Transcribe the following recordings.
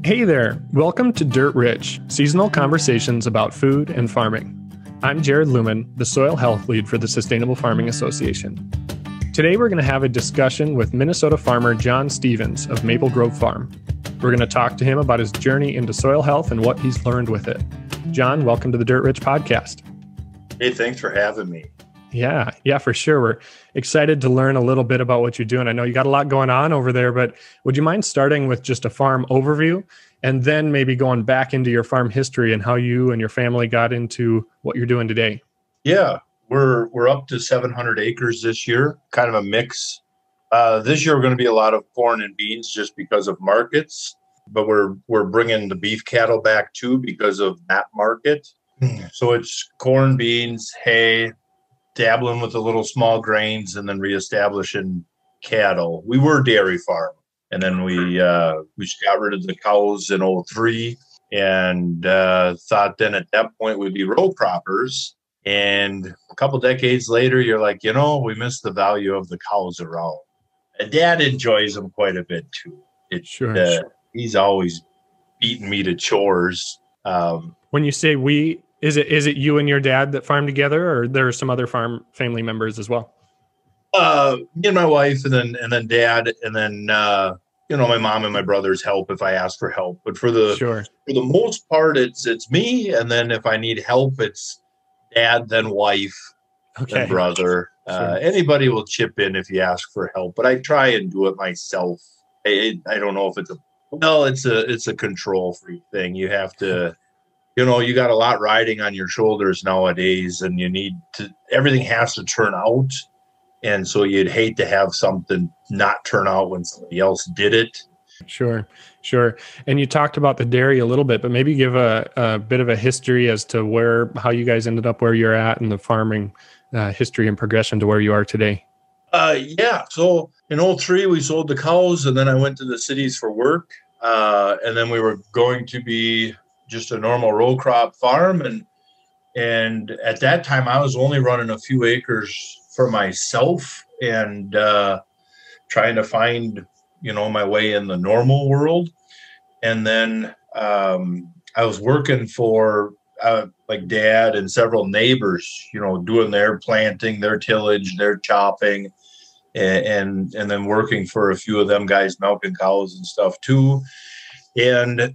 Hey there, welcome to Dirt Rich, seasonal conversations about food and farming. I'm Jared Lumen, the Soil Health Lead for the Sustainable Farming Association. Today we're going to have a discussion with Minnesota farmer Jon Stevens of Maple Grove Farm. We're going to talk to him about his journey into soil health and what he's learned with it. Jon, welcome to the Dirt Rich podcast. Hey, thanks for having me. Yeah, for sure. We're excited to learn a little bit about what you're doing. I know you got a lot going on over there, but would you mind starting with just a farm overview and then maybe going back into your farm history and how you and your family got into what you're doing today? Yeah, we're up to 700 acres this year, kind of a mix. This year we're going to be a lot of corn and beans just because of markets, but we're bringing the beef cattle back too because of that market. So it's corn, beans, hay, dabbling with the little small grains, and then reestablishing cattle. We were dairy farm, and then we got rid of the cows in 2003, and thought then at that point we'd be row croppers. And a couple decades later, you're like, we miss the value of the cows around. And Dad enjoys them quite a bit too. Sure. He's always beating me to chores. When you say we, is it you and your dad that farm together, or there are some other farm family members as well? Me and my wife, and then Dad, and then my mom and my brothers help if I ask for help. But for the most part, it's me, and then if I need help, it's Dad, then wife, then brother. Sure. Anybody will chip in if you ask for help, but I try and do it myself. I don't know if it's a control freak thing. You have to. You got a lot riding on your shoulders nowadays, and everything has to turn out. And so you'd hate to have something not turn out when somebody else did it. Sure. And you talked about the dairy a little bit, but maybe give a bit of a history as to how you guys ended up where you're at in the farming history and progression to where you are today. So in 2003, we sold the cows, and then I went to the cities for work. And then we were going to be just a normal row crop farm. And at that time I was only running a few acres for myself and trying to find, my way in the normal world. And then I was working for like Dad and several neighbors, doing their planting, their tillage, their chopping, and then working for a few of them guys milking cows and stuff too. And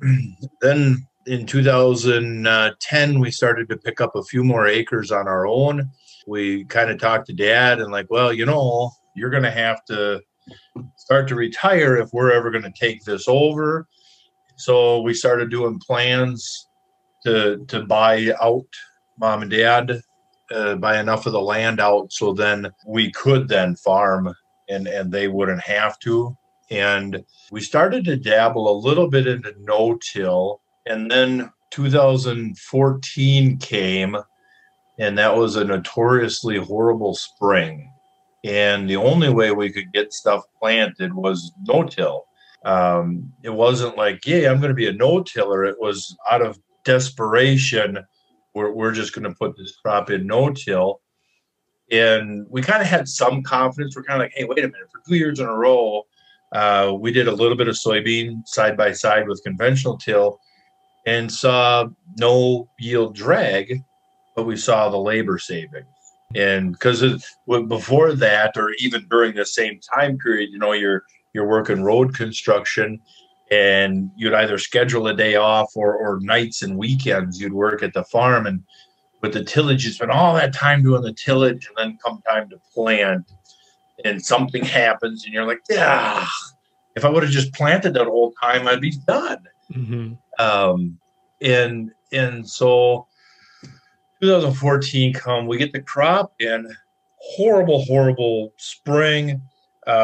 then in 2010, we started to pick up a few more acres on our own. We kind of talked to Dad and you're going to have to start to retire if we're ever going to take this over. So we started doing plans to buy out Mom and Dad, buy enough of the land out so then we could then farm and they wouldn't have to. And we started to dabble a little bit into no-till. And then 2014 came, and that was a notoriously horrible spring. And the only way we could get stuff planted was no-till. It wasn't like, I'm going to be a no-tiller. It was out of desperation. We're just going to put this crop in no-till. And we kind of had some confidence. We're kind of like, hey, wait a minute. For 2 years in a row, we did a little bbit of soybean side by side with conventional till, and saw no yield drag, but we saw the labor savings. And because before that, or even during the same time period, you're working road construction, and you'd either schedule a day off or nights and weekends you'd work at the farm. And with the tillage, you spend all that time doing the tillage, and then come time to plant, and something happens, and you're like, if I would have just planted that whole time, I'd be done. Mm-hmm. And so 2014 we get the crop, and horrible spring,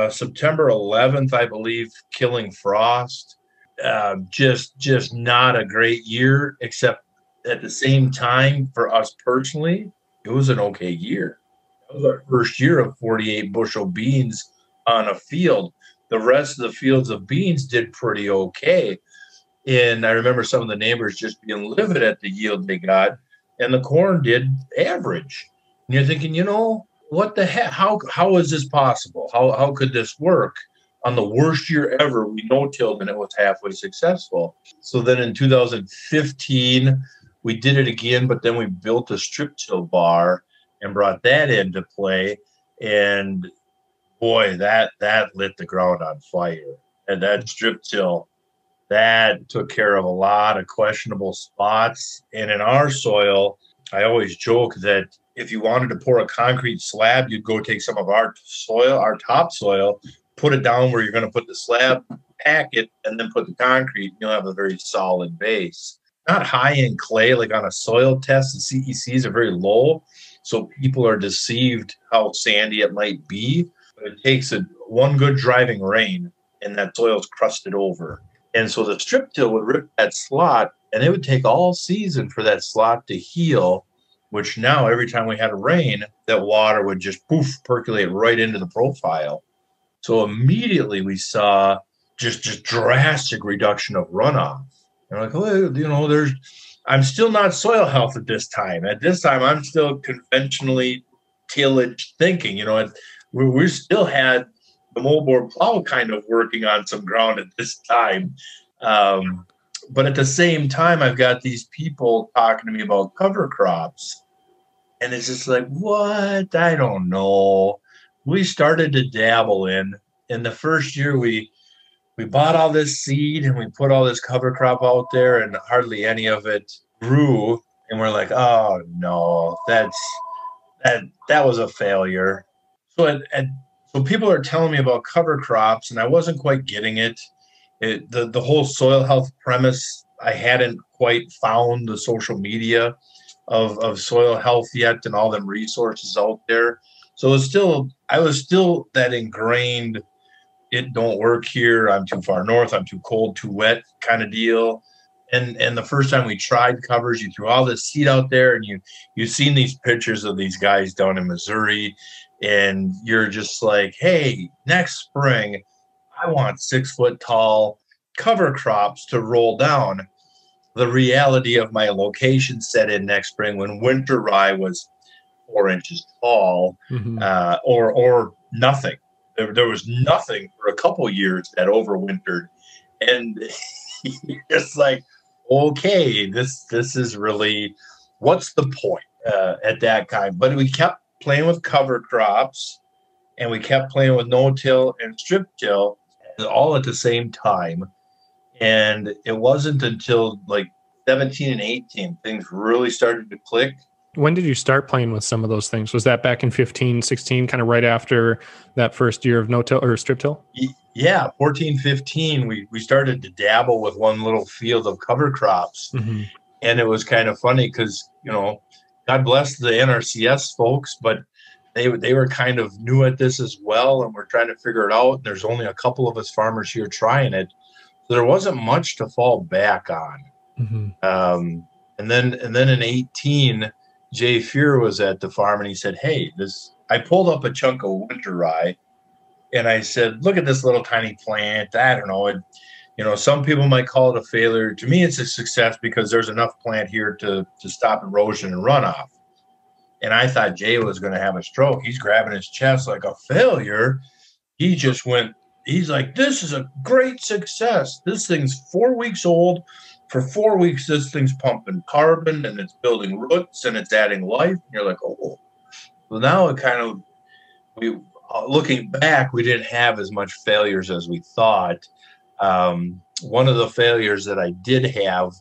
September 11th, I believe, killing frost, just not a great year, except at the same time for us personally, it was an okay year. It was our first year of 48 bushel beans on a field. The rest of the fields of beans did pretty okay. And I remember some of the neighbors just being livid at the yield they got, and the corn did average. And you're thinking, what the heck? How is this possible? How could this work? on the worst year ever, we no-tilled and it was halfway successful. So then in 2015, we did it again, but then we built a strip till bar and brought that into play. And boy, that lit the ground on fire. And that strip till, that took care of a lot of questionable spots. And in our soil, I always joke that if you wanted to pour a concrete slab, you'd go take some of our soil, our topsoil, put it down where you're going to put the slab, pack it, and then put the concrete. You'll have a very solid base. Not high in clay, like on a soil test, the CECs are very low. So people are deceived how sandy it might be. But it takes one good driving rain and that soil's crusted over. And so the strip till would rip that slot, and it would take all season for that slot to heal, which now every time we had a rain, that water would just poof, percolate right into the profile. So immediately we saw just drastic reduction of runoff. And like, oh, I'm still not soil health at this time. At this time, I'm still conventionally tillage thinking. We still had the moldboard plow kind of working on some ground at this time. But at the same time, I've got these people talking to me about cover crops. And it's just like, what? I don't know. We started to dabble in the first year we bought all this seed and we put all this cover crop out there and hardly any of it grew. And we're like, oh no, that was a failure. So so people are telling me about cover crops and I wasn't quite getting it. The whole soil health premise, I hadn't quite found the social media of soil health yet and all them resources out there. So I was still that ingrained, it don't work here, I'm too far north, I'm too cold, too wet kind of deal. And the first time we tried covers, you threw all this seed out there and you've seen these pictures of these guys down in Missouri and you're just like, hey, next spring, I want 6 foot tall cover crops to roll down. The reality of my location set in next spring when winter rye was 4 inches tall, or nothing. There was nothing for a couple years that overwintered, and it's like, okay, this is really, what's the point at that time? But we kept playing with cover crops, and we kept playing with no-till and strip-till, all at the same time. And it wasn't until like 17 and 18 things really started to click. When did you start playing with some of those things? Was that back in 15, 16, kind of right after that first year of no-till or strip-till? Yeah, 14, 15, we started to dabble with one little field of cover crops. Mm-hmm. And it was kind of funny because, God bless the NRCS folks, but they were kind of new at this as well, and we're trying to figure it out. There's only a couple of us farmers here trying it. So there wasn't much to fall back on. Mm-hmm. And then in 18, Jay Fear was at the farm and he said, hey, I pulled up a chunk of winter rye and I said, look at this little tiny plant. I don't know. Some people might call it a failure. To me, it's a success because there's enough plant here to stop erosion and runoff. And I thought Jay was going to have a stroke. He's grabbing his chest like, a failure. He's like, this is a great success. This thing's 4 weeks old. For 4 weeks, this thing's pumping carbon and it's building roots and it's adding life. And you're like, oh. Well, now it kind of, looking back, we didn't have as much failures as we thought. One of the failures that I did have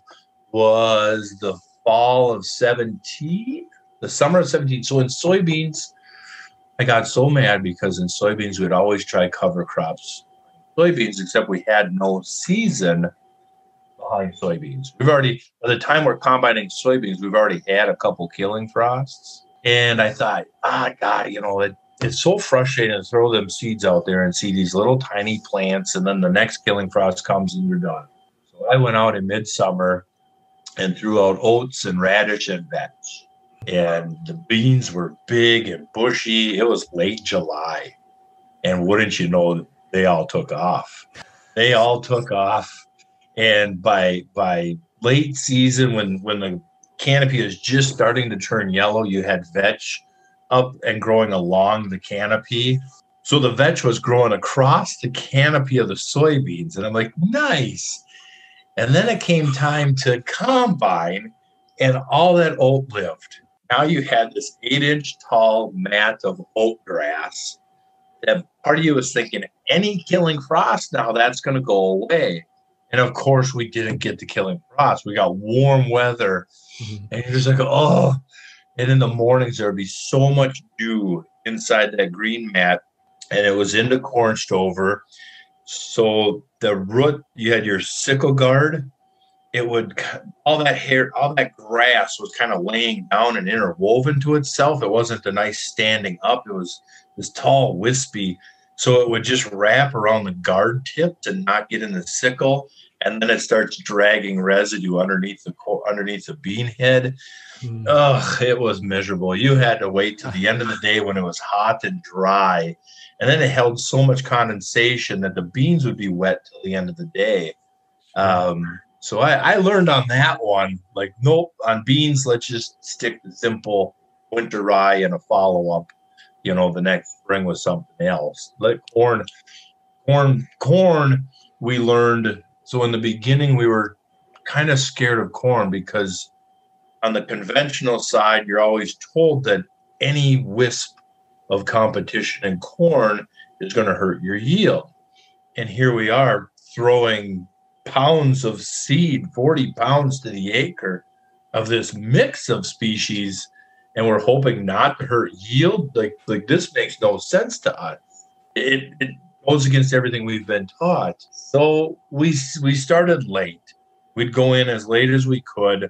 was the fall of 17, the summer of 17. So in soybeans, I got so mad because in soybeans, we'd always try cover crops. Soybeans, except we had no season behind soybeans. By the time we're combining soybeans, we've already had a couple killing frosts. And I thought, God, it's so frustrating to throw them seeds out there and see these little tiny plants, and then the next killing frost comes and you're done. So I went out in midsummer and threw out oats and radish and vetch. And the beans were big and bushy. It was late July. And wouldn't you know, they all took off. And by late season, when the canopy is just starting to turn yellow, you had vetch up and growing along the canopy. So the vetch was growing across the canopy of the soybeans. And I'm like, nice. And then it came time to combine, and all that oat lived. Now you had this 8-inch tall mat of oat grass. That part of you was thinking, any killing frost now, that's going to go away. And of course, we didn't get the killing frost. We got warm weather. And you're just like, oh. And in the mornings, there would be so much dew inside that green mat. And it was into corn stover. So the root, you had your sickle guard. It would, all that hair, all that grass was kind of laying down and interwoven to itself. It wasn't a nice standing up. It was this tall, wispy. So it would just wrap around the guard tip to not get in the sickle. And then it starts dragging residue underneath the bean head. Ugh, it was miserable. You had to wait till the end of the day when it was hot and dry. And then it held so much condensation that the beans would be wet till the end of the day. So I learned on that one, like, nope, on beans, let's just stick to simple winter rye and a follow-up, the next spring with something else. Like corn, we learned. So in the beginning, we were kind of scared of corn because on the conventional side, you're always told that any wisp of competition in corn is going to hurt your yield. And here we are throwing pounds of seed, 40 pounds to the acre of this mix of species, and we're hoping not to hurt yield. Like this makes no sense to us. It goes against everything we've been taught. So we started late. We'd go in as late as we could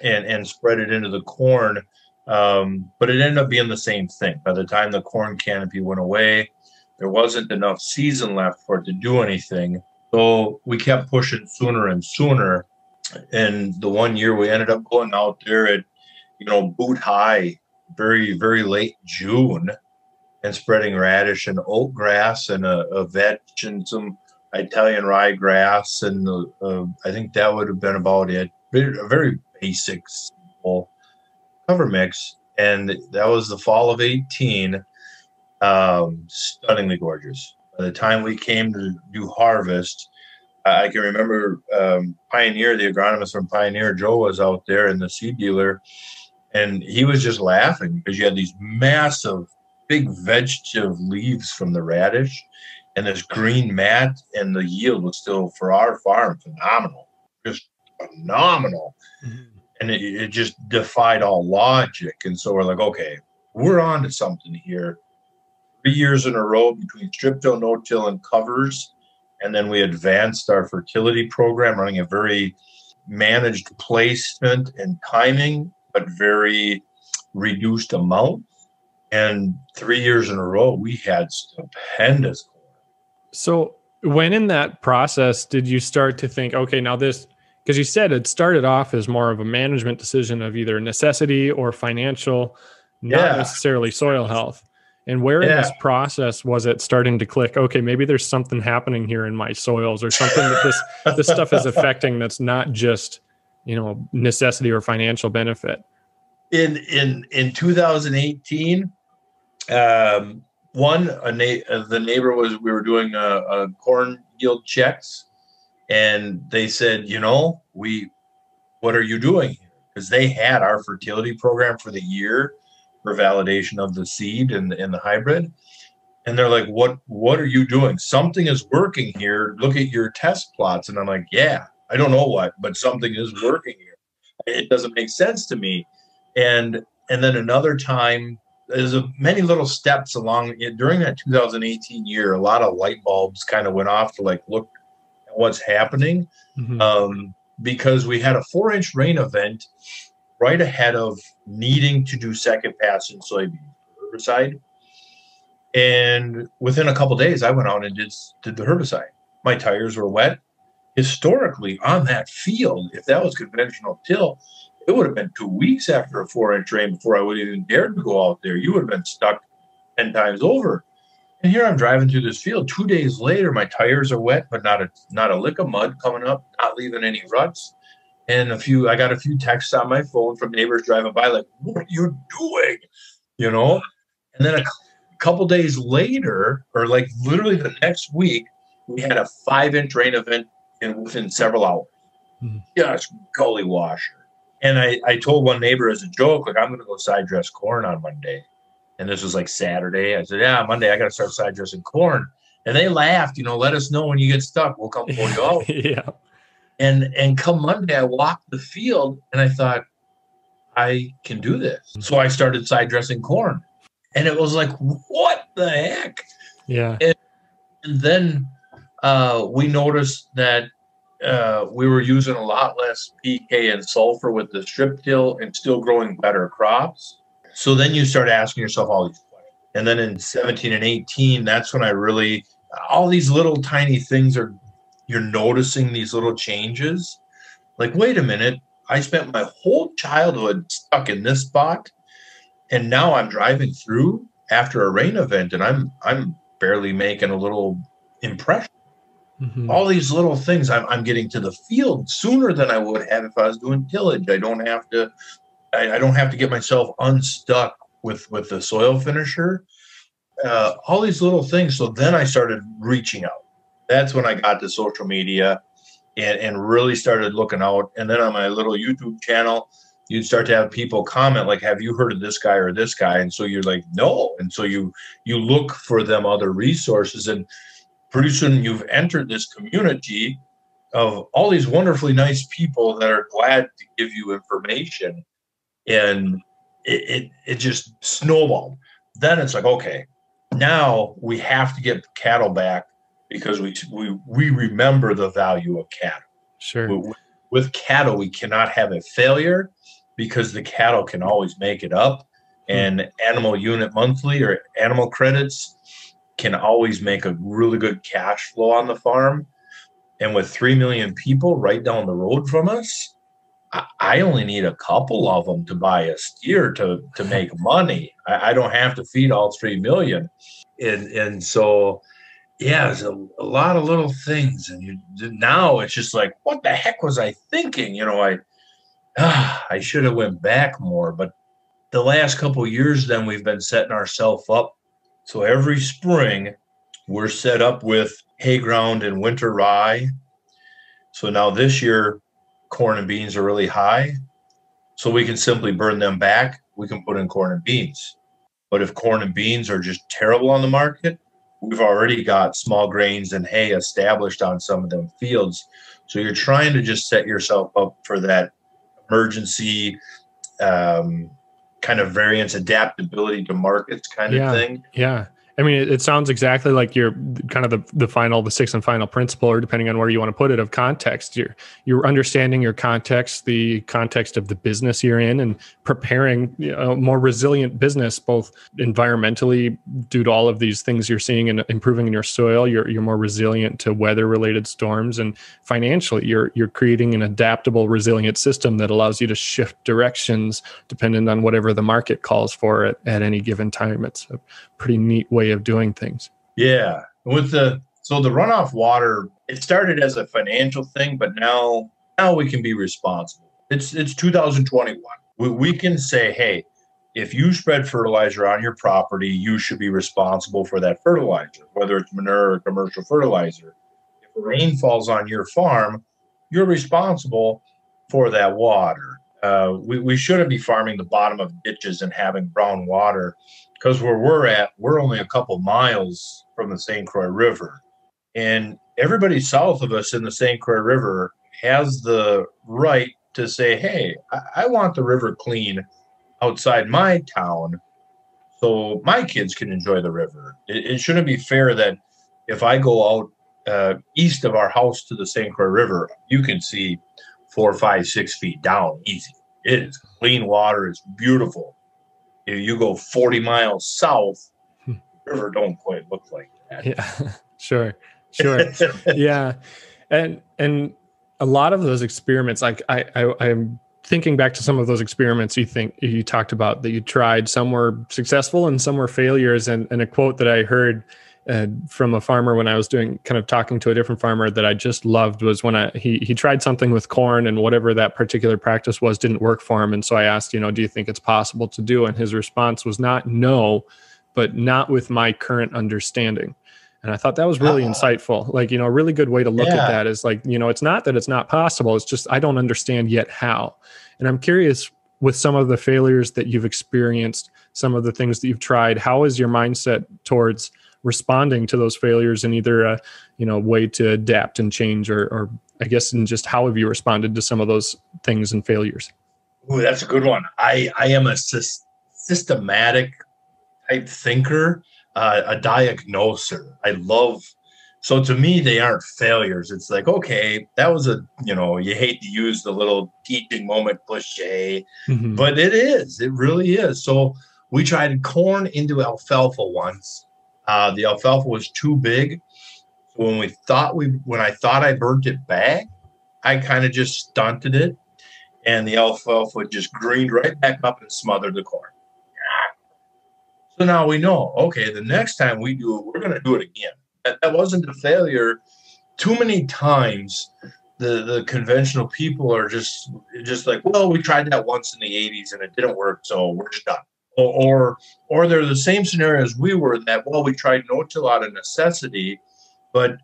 and spread it into the corn. But it ended up being the same thing. By the time the corn canopy went away, there wasn't enough season left for it to do anything. So we kept pushing sooner and sooner. And the one year we ended up going out there at, boot high, very, very late June, and spreading radish and oat grass and a vetch and some Italian ryegrass. And I think that would have been about it. A very basic, simple cover mix. And that was the fall of 18. Stunningly gorgeous. By the time we came to do harvest, I can remember Pioneer, the agronomist from Pioneer, Joe, was out there, and the seed dealer, and he was just laughing because you had these massive, big vegetative leaves from the radish and this green mat, and the yield was still, for our farm, phenomenal. Just phenomenal. And it just defied all logic. And so we're like, okay, we're on to something here. 3 years in a row between strip-till, no-till, and covers. And then we advanced our fertility program, running a very managed placement and timing, but very reduced amount. And 3 years in a row, we had stupendous corn. So when in that process did you start to think, okay, now this, because you said it started off as more of a management decision of either necessity or financial, not necessarily soil health. And where in this process was it starting to click? Okay, maybe there's something happening here in my soils, or something that this stuff is affecting that's not just, necessity or financial benefit. In 2018, the neighbor we were doing a corn yield checks, and they said, what are you doing? Because they had our fertility program for the year for validation of the seed and the hybrid. And they're like, what are you doing? Something is working here. Look at your test plots. And I'm like, yeah, I don't know what, but something is working here. It doesn't make sense to me. And then another time, there's many little steps along during that 2018 year. A lot of light bulbs kind of went off to look at what's happening. Because we had a 4-inch rain event right ahead of needing to do second pass in soybean herbicide. And within a couple of days, I went out and did the herbicide. My tires were wet. Historically, on that field, if that was conventional till, it would have been 2 weeks after a 4-inch rain before I would have even dared to go out there. You would have been stuck 10 times over. And here I'm driving through this field. 2 days later, my tires are wet, but not a lick of mud coming up, not leaving any ruts. And I got a few texts on my phone from neighbors driving by, like, what are you doing? And then couple days later, or like literally the next week, we had a 5-inch rain event within several hours. Just gully washer. And I told one neighbor as a joke, like, I'm going to go side dress corn on Monday. And this was like Saturday. I said, yeah, Monday I got to start side dressing corn. And they laughed, let us know when you get stuck. We'll come pull you out. Yeah. And come Monday, I walked the field and I thought, I can do this. So I started side dressing corn. And it was like, what the heck? Yeah. And then we noticed that we were using a lot less PK and sulfur with the strip till and still growing better crops. So then you start asking yourself all these questions. And then in 17 and 18, that's when I really, all these little tiny things you're noticing these little changes. Like, wait a minute, I spent my whole childhood stuck in this spot. And now I'm driving through after a rain event and I'm barely making a little impression. Mm-hmm. All these little things, I'm getting to the field sooner than I would have if I was doing tillage. I don't have to get myself unstuck with the soil finisher. All these little things. So then I started reaching out. That's when I got to social media and really started looking out. And then on my little YouTube channel, you'd start to have people comment like, have you heard of this guy or this guy? And so you're like, no. And so you look for them other resources, and pretty soon you've entered this community of all these wonderfully nice people that are glad to give you information. And it just snowballed. Then it's like, okay, now we have to get cattle back because we remember the value of cattle. Sure. With cattle, we cannot have a failure because the cattle can always make it up. And animal unit monthly or animal credits can always make a really good cash flow on the farm. And with 3 million people right down the road from us, I only need a couple of them to buy a steer to make money. I don't have to feed all 3 million. And so, yeah, there's a lot of little things. And now it's just like, what the heck was I thinking? I should have went back more. But the last couple of years, then we've been setting ourselves up. So every spring, we're set up with hay ground and winter rye. So now this year, corn and beans are really high. So we can simply burn them back. We can put in corn and beans. But if corn and beans are just terrible on the market, we've already got small grains and hay established on some of them fields. So you're trying to just set yourself up for that emergency kind of variance, adaptability to markets kind of thing. Yeah. I mean, it sounds exactly like you're kind of the sixth and final principle, or depending on where you want to put it, of context. You're understanding your context, the context of the business you're in, and preparing a more resilient business, both environmentally due to all of these things you're seeing and improving in your soil. You're more resilient to weather-related storms, and financially, you're creating an adaptable, resilient system that allows you to shift directions depending on whatever the market calls for at any given time. It's a pretty neat way of doing things. Yeah. So the runoff water, it started as a financial thing, but now we can be responsible. It's 2021. We can say, hey, if you spread fertilizer on your property, you should be responsible for that fertilizer, whether it's manure or commercial fertilizer. If rain falls on your farm, you're responsible for that water. We shouldn't be farming the bottom of ditches and having brown water, because where we're at, we're only a couple miles from the St. Croix River. And everybody south of us in the St. Croix River has the right to say, hey, I want the river clean outside my town so my kids can enjoy the river. It shouldn't be fair that if I go out east of our house to the St. Croix River, you can see 4, 5, 6 feet down easy. It is clean water. It's beautiful. If you go 40 miles south, the river don't quite look like that. Yeah, sure. Yeah. And a lot of those experiments, like I'm thinking back to some of those experiments you talked about that you tried. Some were successful and some were failures. And a quote that I heard from a farmer when I was talking to a different farmer that I just loved was when he tried something with corn, and whatever that particular practice was didn't work for him. And so I asked, do you think it's possible to do? And his response was not no, but not with my current understanding. And I thought that was really insightful. Like, a really good way to look at that is like, it's not that it's not possible. It's just, I don't understand yet how. And I'm curious, with some of the failures that you've experienced, some of the things that you've tried, how is your mindset towards responding to those failures in either a, way to adapt and change, or I guess, in just how have you responded to some of those things and failures? Ooh, that's a good one. I am a systematic type thinker, a diagnoser. So to me, they aren't failures. It's like, okay, that was you hate to use the little teaching moment cliche, but it really is. So we tried corn into alfalfa once. The alfalfa was too big. So when I thought I burnt it back, I kind of just stunted it, and the alfalfa just greened right back up and smothered the corn. So now we know, okay, the next time we do it, we're going to do it again. That wasn't a failure. Too many times, the conventional people are just like, well, we tried that once in the 80s and it didn't work, so we're just done. Or they're the same scenario as we were, that, well, we tried no-till out of necessity, but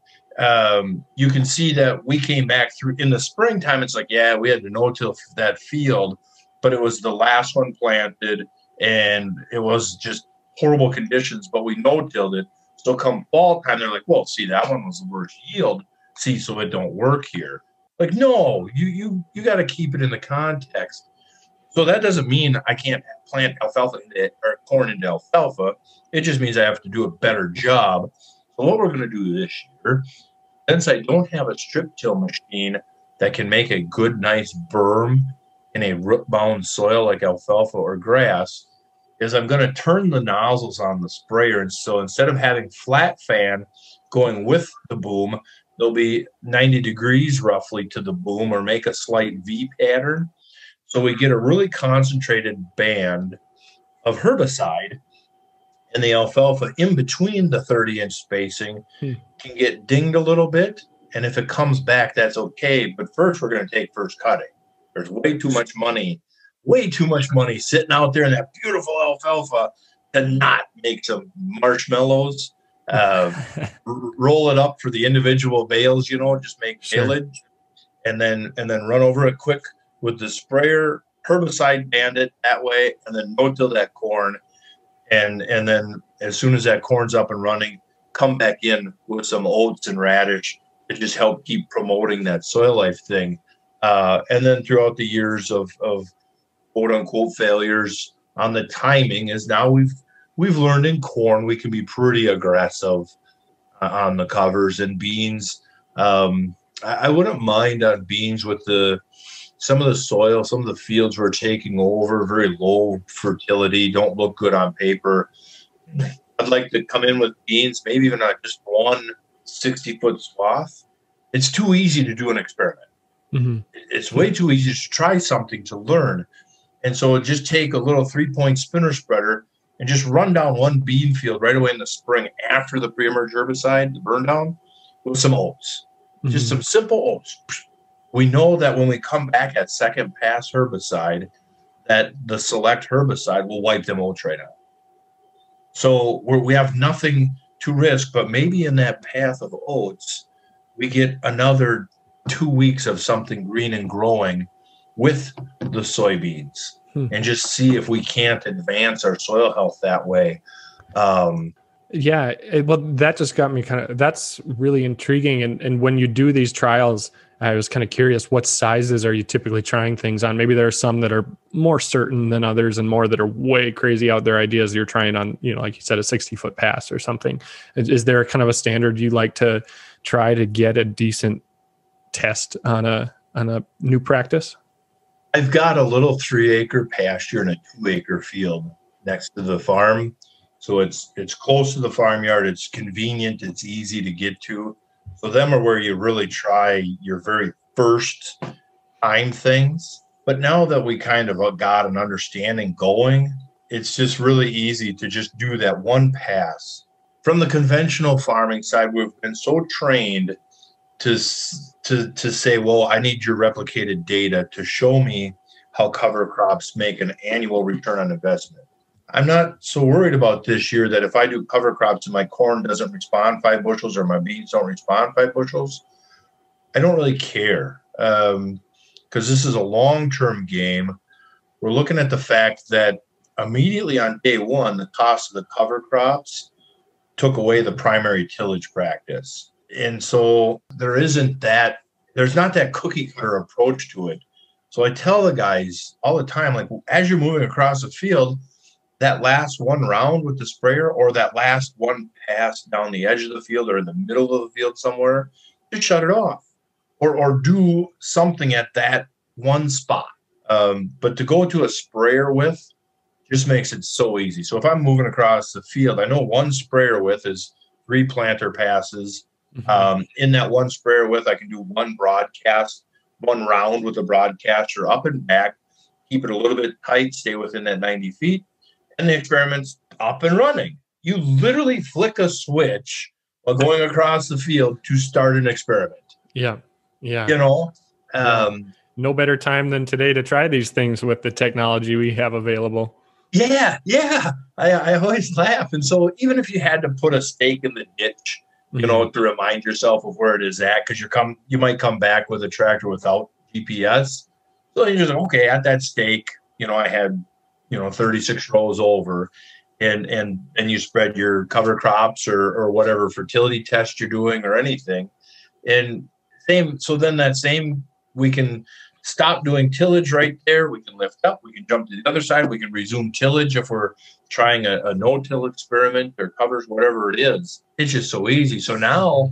you can see that we came back through in the springtime. It's like, yeah, we had to no-till that field, but it was the last one planted, and it was just horrible conditions, but we no-tilled it. So come fall time, they're like, well, see, that one was the worst yield. See, so it don't work here. Like, no, you got to keep it in the context. So that doesn't mean I can't plant alfalfa or corn into alfalfa. It just means I have to do a better job. So what we're going to do this year, since I don't have a strip till machine that can make a good, nice berm in a root-bound soil like alfalfa or grass, is I'm going to turn the nozzles on the sprayer. And so instead of having flat fan going with the boom, there'll be 90 degrees roughly to the boom, or make a slight V pattern. So we get a really concentrated band of herbicide, and the alfalfa in between the 30-inch spacing can get dinged a little bit. And if it comes back, that's okay. But first, we're going to take first cutting. There's way too much money sitting out there in that beautiful alfalfa to not make some marshmallows, roll it up for the individual bales, just make silage, and then run over it quick with the sprayer, herbicide band it that way, and then no-till that corn. And then as soon as that corn's up and running, come back in with some oats and radish to just help keep promoting that soil life thing. And then throughout the years of quote unquote failures on the timing, is now we've learned in corn we can be pretty aggressive on the covers. And beans, I wouldn't mind on beans with some of the soil, some of the fields we're taking over, very low fertility, don't look good on paper. I'd like to come in with beans, maybe even not just one 60-foot swath. It's too easy to do an experiment. It's way too easy to try something to learn. And so just take a little 3-point spinner spreader and just run down one bean field right away in the spring after the pre-emerge herbicide, the burn down, with some oats. Just some simple oats. We know that when we come back at second pass herbicide, that the select herbicide will wipe them oats right out. So we have nothing to risk, but maybe in that path of oats, we get another 2 weeks of something green and growing with the soybeans, and just see if we can't advance our soil health that way. Yeah, well, that just got me that's really intriguing. And when you do these trials, I was kind of curious, what sizes are you typically trying things on? Maybe there are some that are more certain than others, and more that are way crazy out there ideas you're trying on, like you said, a 60-foot pass or something. Is there kind of a standard you like to try to get a decent test on a new practice? I've got a little 3-acre pasture and a 2-acre field next to the farm. So it's close to the farmyard. It's convenient. It's easy to get to. So them are where you really try your very first time things. But now that we kind of got an understanding going, it's just really easy to just do that one pass. From the conventional farming side, we've been so trained to say, well, I need your replicated data to show me how cover crops make an annual return on investment. I'm not so worried about this year that if I do cover crops and my corn doesn't respond 5 bushels or my beans don't respond 5 bushels, I don't really care, because this is a long-term game. We're looking at the fact that immediately on day one, the cost of the cover crops took away the primary tillage practice. And so there's not that cookie cutter approach to it. So I tell the guys all the time, like, as you're moving across the field, that last one round with the sprayer or that last one pass down the edge of the field or in the middle of the field somewhere, just shut it off or do something at that one spot. But to go to a sprayer width just makes it so easy. So if I'm moving across the field, I know one sprayer width is 3 planter passes. In that one sprayer width, I can do one broadcast, one round with a broadcaster up and back, keep it a little bit tight, stay within that 90 feet, and the experiment's up and running. You literally flick a switch while going across the field to start an experiment. Yeah. No better time than today to try these things with the technology we have available. Yeah. I always laugh. And so even if you had to put a stake in the ditch, to remind yourself of where it is at, because you might come back with a tractor without GPS. So you're just, okay, at that stake, I had, 36 rows over, and you spread your cover crops or whatever fertility test you're doing or anything. And we can stop doing tillage right there. We can lift up. We can jump to the other side. We can resume tillage if we're trying a no-till experiment or covers, whatever it is. It's just so easy. So now,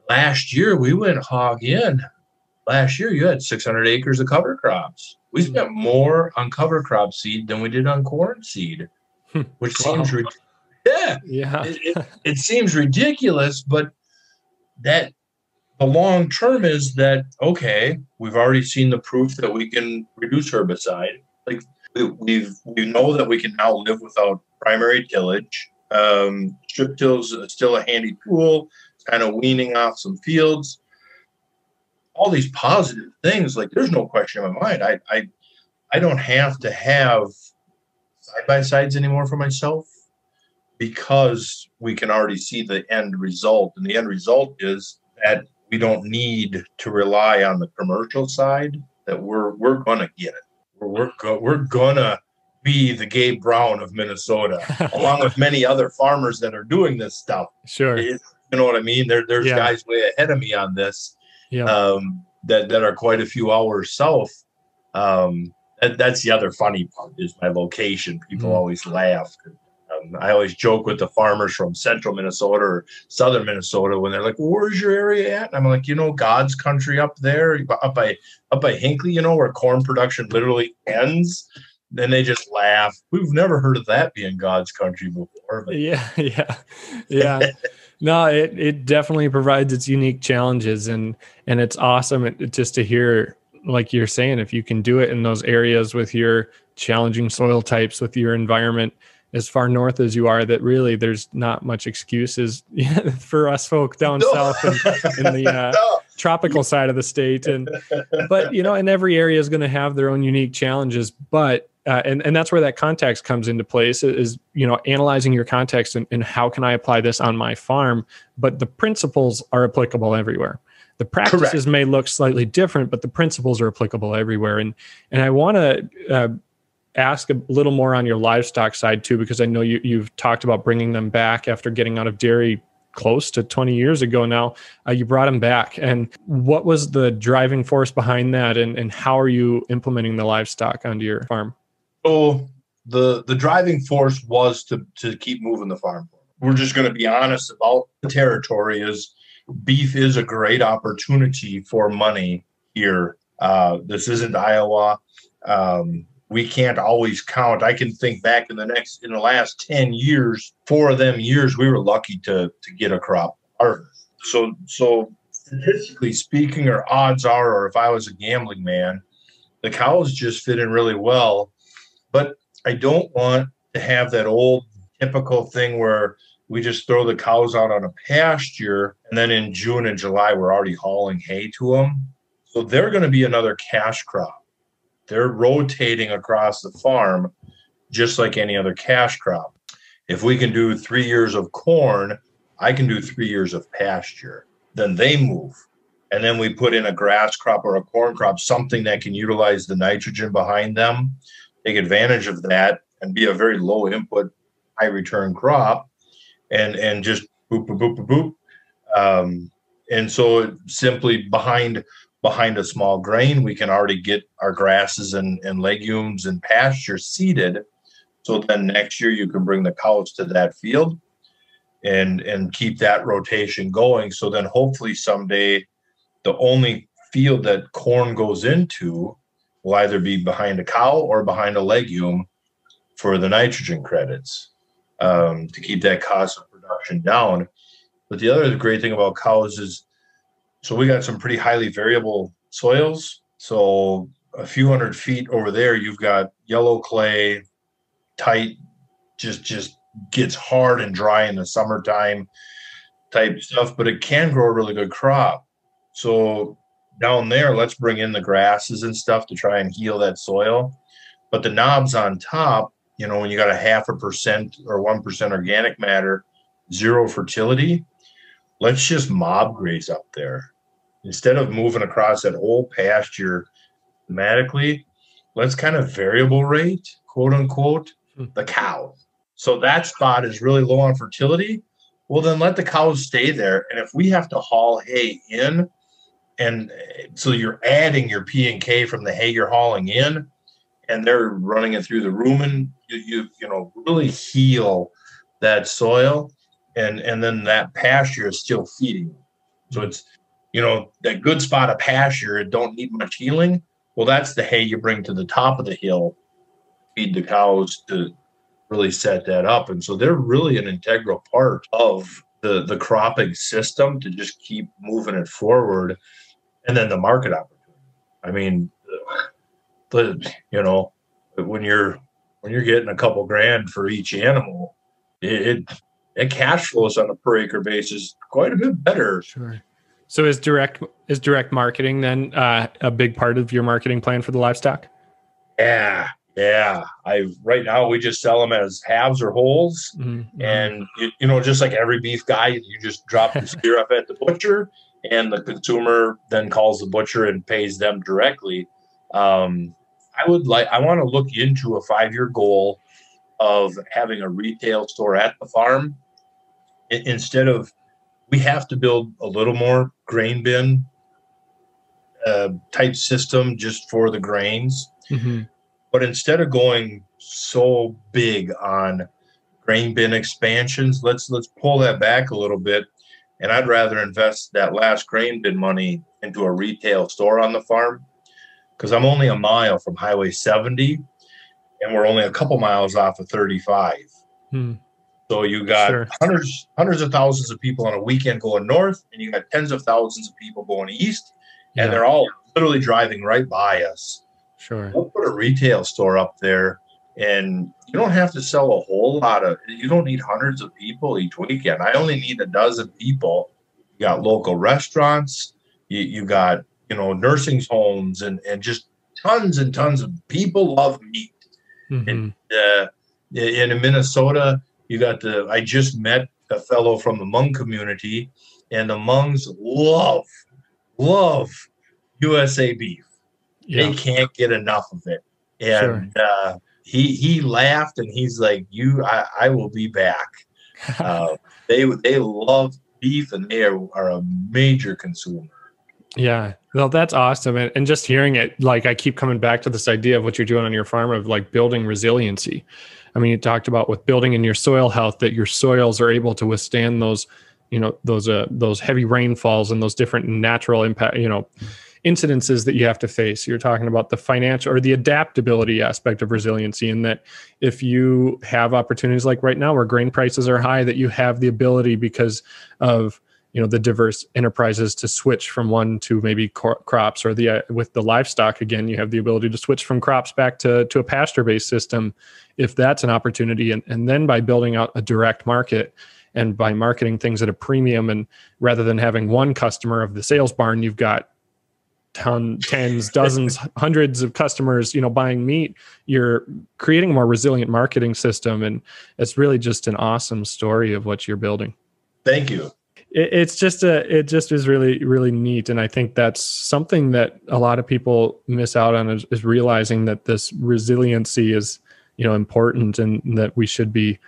last year, we went hog in. Last year, you had 600 acres of cover crops. We spent more on cover crop seed than we did on corn seed, which seems it seems ridiculous, but that the long term is that, okay, we've already seen the proof that we can reduce herbicide. Like we know that we can now live without primary tillage. Strip till's still a handy tool. It's kind of weaning off some fields. All these positive things, like there's no question in my mind. I don't have to have side-by-sides anymore for myself because we can already see the end result. And the end result is that we don't need to rely on the commercial side, that we're going to get it. We're going to be the Gabe Brown of Minnesota, along with many other farmers that are doing this stuff. Sure. You know what I mean? There's guys way ahead of me on this that are quite a few hours south. That's the other funny part is my location. People always laugh. I always joke with the farmers from central Minnesota or southern Minnesota when they're like, where's your area at? And I'm like, God's country up there, up by Hinckley, where corn production literally ends. Then they just laugh. We've never heard of that being God's country before. But. Yeah. No, it definitely provides its unique challenges, and it's awesome just to hear, like you're saying, if you can do it in those areas with your challenging soil types, with your environment as far north as you are, that really there's not much excuses for us folk down south in the tropical side of the state. But and every area is going to have their own unique challenges. But and that's where that context comes into place, is analyzing your context and how can I apply this on my farm. But the principles are applicable everywhere. The practices may look slightly different, but the principles are applicable everywhere. And I want to ask a little more on your livestock side too, because I know you've talked about bringing them back after getting out of dairy close to 20 years ago now. You brought them back. And what was the driving force behind that? And how are you implementing the livestock onto your farm? So the driving force was to keep moving the farm. We're just going to be honest about the territory. Is beef is a great opportunity for money here. This isn't Iowa. We can't always count. I can think back in the last 10 years, 4 of them years, we were lucky to get a crop harvest. So statistically speaking, or odds are, or if I was a gambling man, the cows just fit in really well. But I don't want to have that old typical thing where we just throw the cows out on a pasture and then in June and July, we're already hauling hay to them. So they're going to be another cash crop. They're rotating across the farm. just like any other cash crop. If we can do 3 years of corn, I can do 3 years of pasture. Then they move. And then we put in a grass crop or a corn crop, something that can utilize the nitrogen behind them, take advantage of that, and be a very low input, high return crop, and just boop, boop, boop, boop, boop. And so simply behind a small grain, we can already get our grasses and legumes and pasture seeded. So then next year you can bring the cows to that field and keep that rotation going. So then hopefully someday the only field that corn goes into will either be behind a cow or behind a legume for the nitrogen credits, to keep that cost of production down. But the other great thing about cows is, so we got some pretty highly variable soils. So a few hundred feet over there, you've got yellow clay, tight, just gets hard and dry in the summertime type stuff, but it can grow a really good crop. So down there, let's bring in the grasses and stuff to try and heal that soil. But the knobs on top, when you got a 0.5% or 1% organic matter, 0 fertility, let's just mob graze up there. Instead of moving across that whole pasture thematically, let's kind of variable rate, quote unquote, the cow. So that spot is really low on fertility. Well, then let the cows stay there. And if we have to haul hay in, and so you're adding your P and K from the hay you're hauling in, and they're running it through the rumen, you really heal that soil, and then that pasture is still feeding. So it's, that good spot of pasture, it don't need much healing. Well, that's the hay you bring to the top of the hill, feed the cows to really set that up. And so they're really an integral part of the cropping system to just keep moving it forward. And then the market opportunity. I mean, when you're getting a couple grand for each animal, it cash flows on a per acre basis quite a bit better. Sure. So is direct marketing then a big part of your marketing plan for the livestock? Yeah. Right now we just sell them as halves or wholes, and just like every beef guy, you just drop the steer up at the butcher, and the consumer then calls the butcher and pays them directly. I want to look into a 5-year goal of having a retail store at the farm. Instead of, we have to build a little more grain bin type system just for the grains. Mm-hmm. But instead of going so big on grain bin expansions, let's pull that back a little bit. And I'd rather invest that last grain bin money into a retail store on the farm, because I'm only a mile from Highway 70, and we're only a couple miles off of 35. So you got hundreds of thousands of people on a weekend going north, and you got tens of thousands of people going east, and they're all literally driving right by us. Sure. We'll put a retail store up there, and you don't have to sell a whole lot you don't need hundreds of people each weekend. I only need a dozen people. You got local restaurants, you got, nursing homes, and just tons and tons of people love meat. Mm-hmm. And in Minnesota, you got I just met a fellow from the Hmong community, and the Hmongs love USA beef. Yeah. They can't get enough of it. And he laughed, and he's like, I will be back. They love beef, and they are a major consumer. Yeah. Well, that's awesome. And just hearing it, like, I keep coming back to this idea of what you're doing on your farm of like building resiliency. I mean, you talked about with building in your soil health, that your soils are able to withstand those heavy rainfalls and those different natural impact, incidences that you have to face. You're talking about the financial or the adaptability aspect of resiliency, and that if you have opportunities like right now where grain prices are high, that you have the ability, because of the diverse enterprises, to switch from one to maybe crops, or with the livestock, again, you have the ability to switch from crops back to a pasture-based system, if that's an opportunity. And then by building out a direct market and by marketing things at a premium, and rather than having one customer of the sales barn, you've got tens, dozens, hundreds of customers, buying meat, you're creating a more resilient marketing system. And it's really just an awesome story of what you're building. Thank you. It just is really, really neat. And I think that's something that a lot of people miss out on is realizing that this resiliency is, important, and that we should be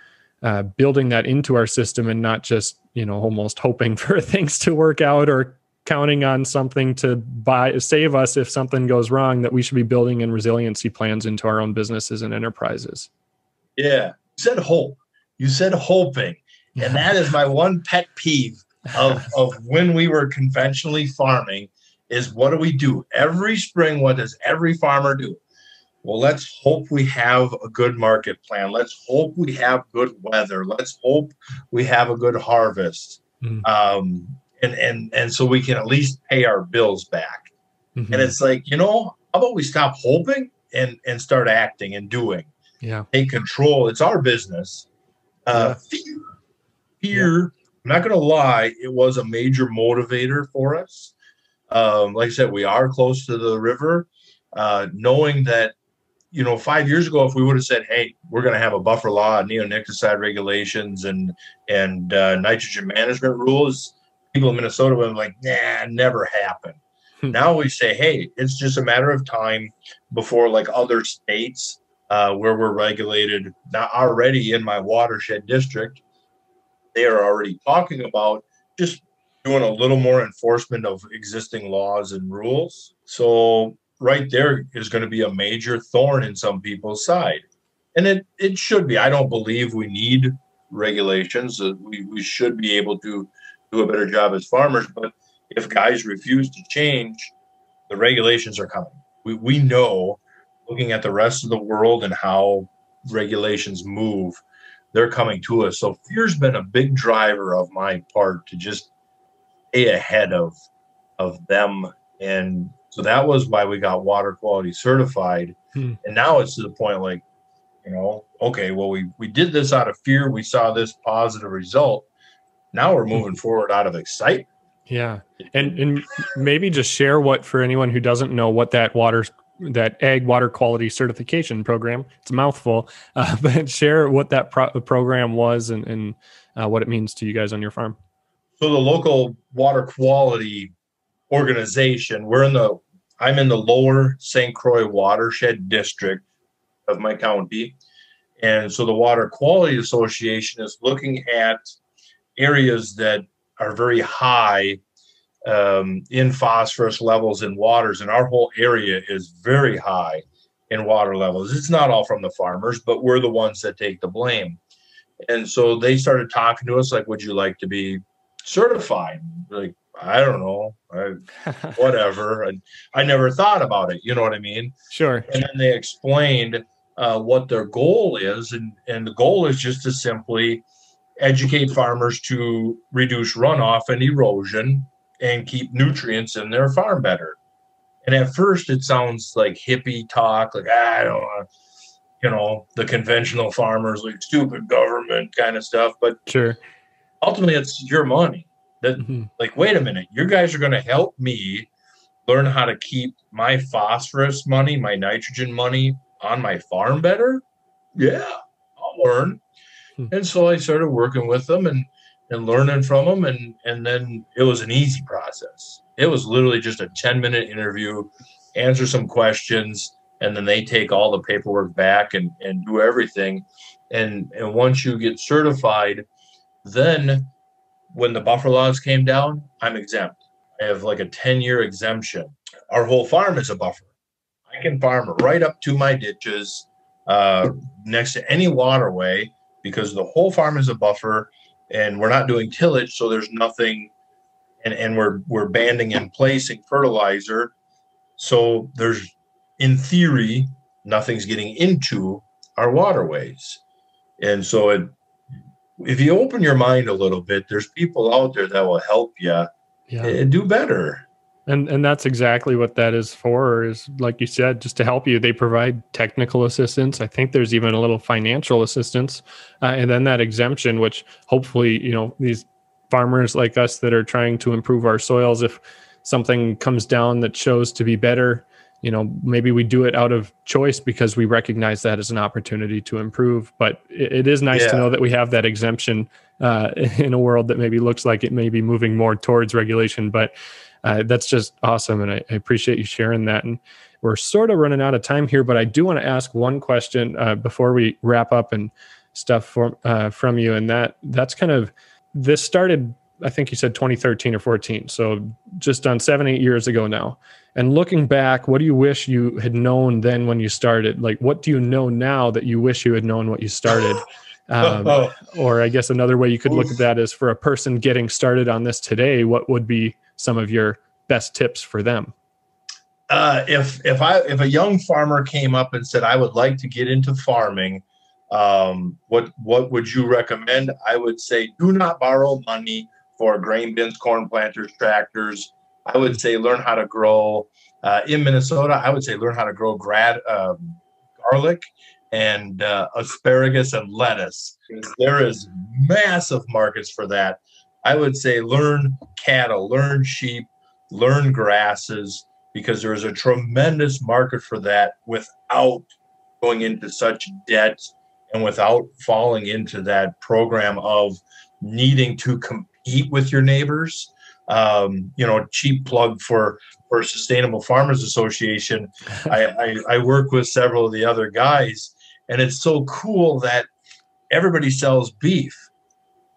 building that into our system and not just, almost hoping for things to work out or counting on something to save us if something goes wrong, that we should be building in resiliency plans into our own businesses and enterprises. Yeah. You said hope. You said hoping. And that is my one pet peeve of when we were conventionally farming is, what do we do? Every spring, what does every farmer do? Well, let's hope we have a good market plan. Let's hope we have good weather. Let's hope we have a good harvest. And so we can at least pay our bills back. And it's like, how about we stop hoping and start acting and doing? Yeah. Take control. It's our business. Fear, I'm not going to lie, it was a major motivator for us. Like I said, we are close to the river. Knowing that, 5 years ago, if we would have said, hey, we're going to have a buffer law, neonicotinoid regulations, and nitrogen management rules, people in Minnesota would have been like, nah, never happened. Now we say, hey, it's just a matter of time before, like other states where we're regulated, now already in my watershed district, they are already talking about just doing a little more enforcement of existing laws and rules. So right there is going to be a major thorn in some people's side. And it should be. I don't believe we need regulations. We should be able to do a better job as farmers. But if guys refuse to change, the regulations are coming. We know, looking at the rest of the world and how regulations move, they're coming to us. So fear's been a big driver of my part to just stay ahead of them. And so that was why we got water quality certified. And now it's to the point like, okay, well, we did this out of fear. We saw this positive result. Now we're moving forward out of excitement. Yeah. And maybe just share what, for anyone who doesn't know, what that ag water quality certification program, it's a mouthful, but share what that program was and what it means to you guys on your farm. So the local water quality organization, I'm in the lower St. Croix watershed district of my county. And so the Water Quality Association is looking at areas that are very high in phosphorus levels in waters. And our whole area is very high in water levels. It's not all from the farmers, but we're the ones that take the blame. And so they started talking to us like, would you like to be certified? Like, I don't know, whatever. And I never thought about it. You know what I mean? Sure. And then they explained what their goal is. And the goal is just to simply educate farmers to reduce runoff and erosion and keep nutrients in their farm better. And at first it sounds like hippie talk, like, I don't know, the conventional farmers, like stupid government kind of stuff. But sure, ultimately it's your money. That like, wait a minute, you guys are going to help me learn how to keep my phosphorus money, my nitrogen money on my farm better? Yeah, I'll learn. And so I started working with them and learning from them. And then it was an easy process. It was literally just a 10-minute interview, answer some questions, and then they take all the paperwork back and do everything. And once you get certified, then when the buffer laws came down, I'm exempt. I have like a 10-year exemption. Our whole farm is a buffer. I can farm right up to my ditches next to any waterway because the whole farm is a buffer and we're not doing tillage. So there's nothing, and we're banding and placing fertilizer. So there's, in theory, nothing's getting into our waterways. And so if you open your mind a little bit, there's people out there that will help you do better. And that's exactly what that is for, is like you said, just to help you. They provide technical assistance. I think there's even a little financial assistance. And then that exemption, which hopefully, these farmers like us that are trying to improve our soils, if something comes down that shows to be better, you know, maybe we do it out of choice because we recognize that as an opportunity to improve. But it is nice to know that we have that exemption in a world that maybe looks like it may be moving more towards regulation. But that's just awesome. And I appreciate you sharing that. And we're sort of running out of time here, but I do want to ask one question before we wrap up and stuff from you. And that's kind of, this started, I think you said 2013 or 14. So just on 7-8 years ago now. And looking back, what do you wish you had known then when you started? Like, what do you know now that you wish you had known what you started? Or I guess another way you could look at that is, for a person getting started on this today, what would be some of your best tips for them? If a young farmer came up and said, I would like to get into farming, what would you recommend? I would say, do not borrow money for grain bins, corn planters, tractors. I would say learn how to grow. In Minnesota, I would say learn how to grow garlic and asparagus and lettuce. There is massive markets for that. I would say learn cattle, learn sheep, learn grasses, because there is a tremendous market for that without going into such debt and without falling into that program of needing to compete with your neighbors. Cheap plug for Sustainable Farmers Association. I work with several of the other guys, and it's so cool that everybody sells beef,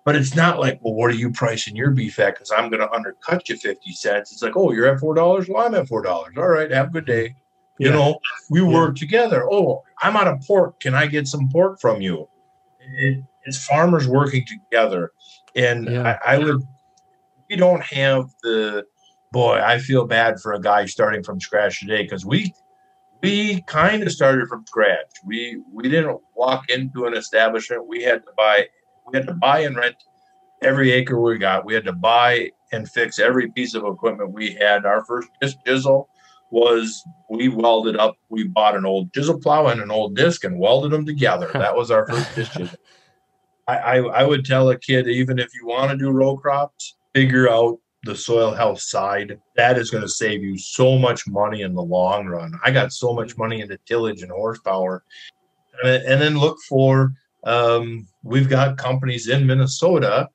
but it's not like, well, what are you pricing your beef at? Because I'm going to undercut you 50 cents. It's like, oh, you're at $4. Well, I'm at $4. All right, have a good day. You know, we work together. Oh, I'm out of pork. Can I get some pork from you? It's farmers working together, and we don't have I feel bad for a guy starting from scratch today, because we kind of started from scratch. We didn't walk into an establishment. We had to buy and rent every acre we got. We had to buy and fix every piece of equipment we had. Our first chisel was, we welded up. We bought an old chisel plow and an old disc and welded them together. That was our first chisel. I would tell a kid, even if you want to do row crops, figure out the soil health side. That is going to save you so much money in the long run. I got so much money into tillage and horsepower. And then look for, we've got companies in Minnesota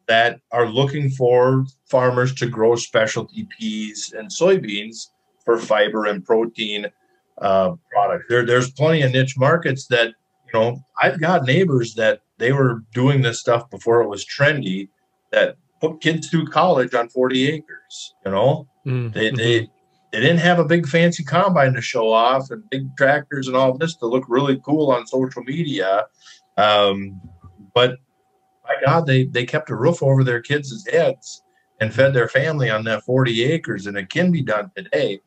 that are looking for farmers to grow specialty peas and soybeans for fiber and protein products. There's plenty of niche markets that, you know, I've got neighbors that they were doing this stuff before it was trendy, that put kids through college on 40 acres. You know, they didn't have a big fancy combine to show off and big tractors and all this to look really cool on social media. But my God, they kept a roof over their kids' heads and fed their family on that 40 acres. And it can be done today.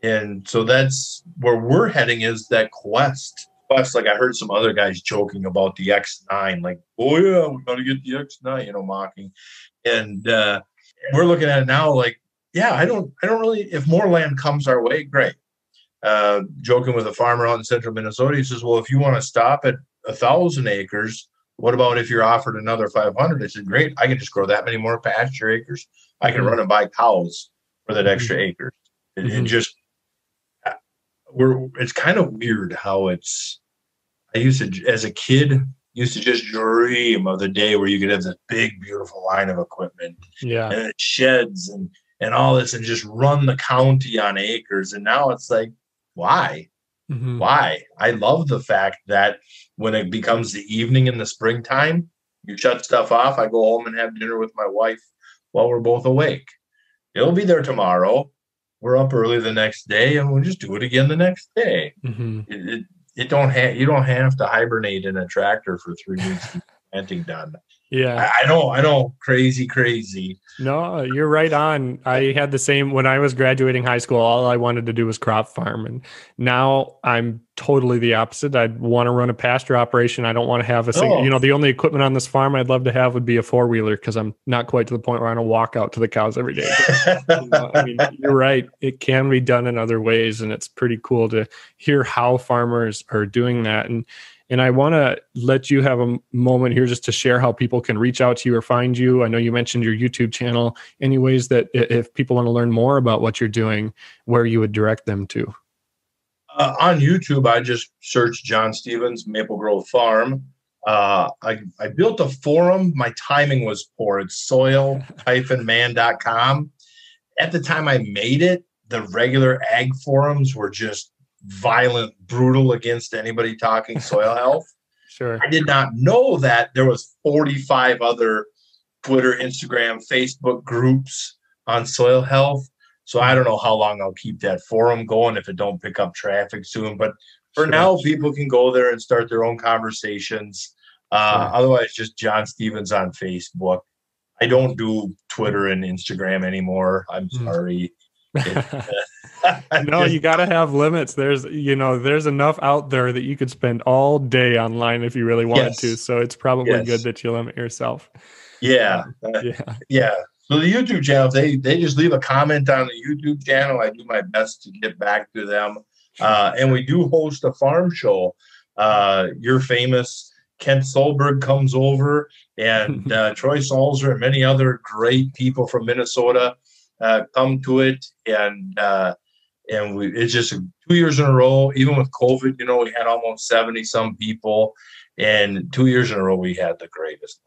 And so that's where we're heading, is that quest. Like, I heard some other guys joking about the X9, like, oh yeah, we're going to get the X9, you know, mocking. And we're looking at it now like, yeah, I don't really, if more land comes our way, great. Joking with a farmer out in central Minnesota, he says, well, if you want to stop at 1,000 acres, what about if you're offered another 500? I said, great, I can just grow that many more pasture acres. I can run and buy cows for that extra acres. And just, it's kind of weird how I used to, as a kid, used to just dream of the day where you could have this big, beautiful line of equipment, and sheds and all this, and just run the county on acres. And now it's like, why? Why? I love the fact that when it becomes the evening in the springtime, you shut stuff off. I go home and have dinner with my wife while we're both awake. It'll be there tomorrow. We're up early the next day, and we'll just do it again the next day. You don't have to hibernate in a tractor for 3 weeks to get planting done. Yeah, I know, crazy. No, you're right on. I had the same when I was graduating high school. All I wanted to do was crop farm, and now I'm totally the opposite. I'd want to run a pasture operation. I don't want to have a single. You know, the only equipment on this farm I'd love to have would be a 4-wheeler, because I'm not quite to the point where I don't walk out to the cows every day. But, you know, I mean, you're right. It can be done in other ways, and it's pretty cool to hear how farmers are doing that. And And I want to let you have a moment here just to share how people can reach out to you or find you. I know you mentioned your YouTube channel. Any ways that if people want to learn more about what you're doing, where you would direct them to? On YouTube, I just searched Jon Stevens, Maple Grove Farm. I built a forum. My timing was poor. It's soil-man.com. At the time I made it, the regular ag forums were just violent, brutal against anybody talking soil health. Sure. I did not know that there was 45 other Twitter, Instagram, Facebook groups on soil health. So I don't know how long I'll keep that forum going if it don't pick up traffic soon. But for now, people can go there and start their own conversations. Otherwise, just Jon Stevens on Facebook. I don't do Twitter and Instagram anymore. I'm sorry. No, you got to have limits. There's enough out there that you could spend all day online if you really wanted to. So it's probably good that you limit yourself. Yeah. So the YouTube channel, they just leave a comment on the YouTube channel. I do my best to get back to them. And we do host a farm show. Your famous Kent Solberg comes over, and Troy Salzer and many other great people from Minnesota come to it. And it's just 2 years in a row. Even with COVID, we had almost 70 some people, and 2 years in a row we had the greatest lunch.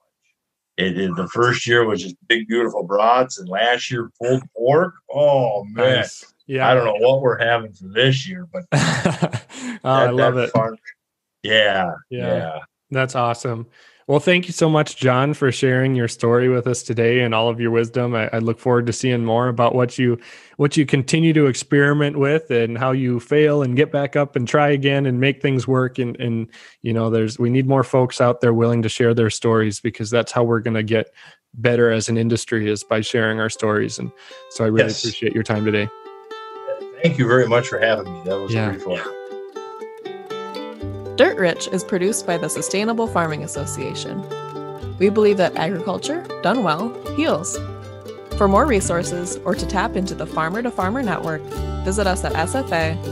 The first year was just big, beautiful broads, and last year pulled pork. Oh man, nice. Yeah. I don't know what we're having for this year, but I love it. Farm. Yeah. That's awesome. Well, thank you so much, Jon, for sharing your story with us today and all of your wisdom. I look forward to seeing more about what you continue to experiment with and how you fail and get back up and try again and make things work. And we need more folks out there willing to share their stories, because that's how we're going to get better as an industry, is by sharing our stories. And so I really appreciate your time today. Thank you very much for having me. That was great fun. Dirt Rich is produced by the Sustainable Farming Association. We believe that agriculture, done well, heals. For more resources or to tap into the Farmer to Farmer Network, visit us at sfa-mn.org.